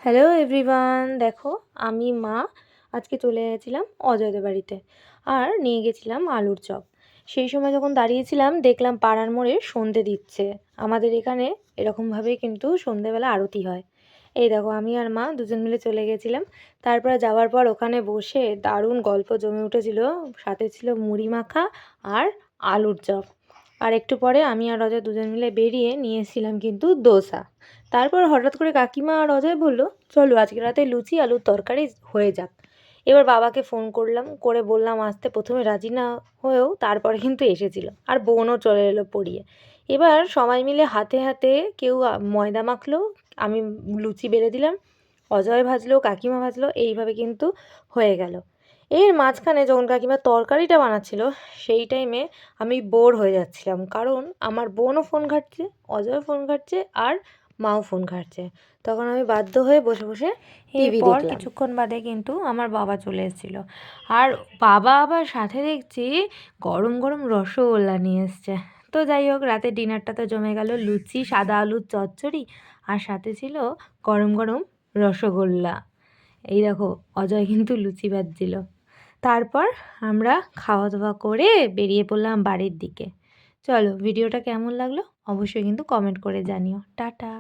Hello everyone, দেখো আমি মা আজকে চলে গেছিলাম অজয়দের বাড়িতে আর নিয়ে গেছিলাম আলুর চপ। সেই সময় যখন দাঁড়িয়েছিলাম দেখলাম পাড়ার মোড়ে সন্ধে দিচ্ছে। আমাদের এখানে এরকমভাবেই কিন্তু সন্ধেবেলা আরতি হয়। এই দেখো আমি আর মা দুজন মিলে চলে গেছিলাম। তারপরে যাওয়ার পর ওখানে বসে দারুণ গল্প জমে উঠেছিল। সাথে ছিল মুড়ি মাখা আর আলুর চপ। আর একটু পরে আমি আর অজয় দুজন মিলে বেরিয়ে নিয়ে এসেছিলাম কিন্তু দোসা। তারপর হঠাৎ করে কাকিমা আর অজয় বলল, চলো আজকে রাতে লুচি আলুর তরকারি হয়ে যাক। এবার বাবাকে ফোন করলাম, করে বললাম আসতে। প্রথমে রাজি না হয়েও তারপরে কিন্তু এসেছিল, আর বোনও চলে এলো পড়িয়ে। এবার সবাই মিলে হাতে হাতে কেউ ময়দা মাখলো, আমি লুচি বেলে দিলাম, অজয় ভাজলো, কাকিমা ভাজলো, এইভাবে কিন্তু হয়ে গেল। এর মাঝখানে যখন কাকিমা তরকারিটা বানাচ্ছিল সেই টাইমে আমি বোর হয়ে যাচ্ছিলাম, কারণ আমার বোনও ফোন ঘাঁটছে, অজয় ফোন ঘাঁটছে, আর মাও ফোন ঘাঁটছে। তখন আমি বাধ্য হয়ে বসে বসে টিভি দেখলাম। কিছুক্ষণ বাদে কিন্তু আমার বাবা চলে এসেছিলো, আর বাবা আবার সাথে দেখছি গরম গরম রসগোল্লা নিয়ে এসছে। তো যাই হোক, রাতের ডিনারটা তো জমে গেল, লুচি, সাদা আলুর চচ্চড়ি, আর সাথে ছিল গরম গরম রসগোল্লা। এই দেখো অজয় কিন্তু লুচি ভাজছিল। তারপর আমরা খাওয়া দাওয়া করে বেরিয়ে পড়লাম বাড়ির দিকে। চলো, ভিডিওটা কেমন লাগলো অবশ্যই কিন্তু কমেন্ট করে জানিও। টাটা।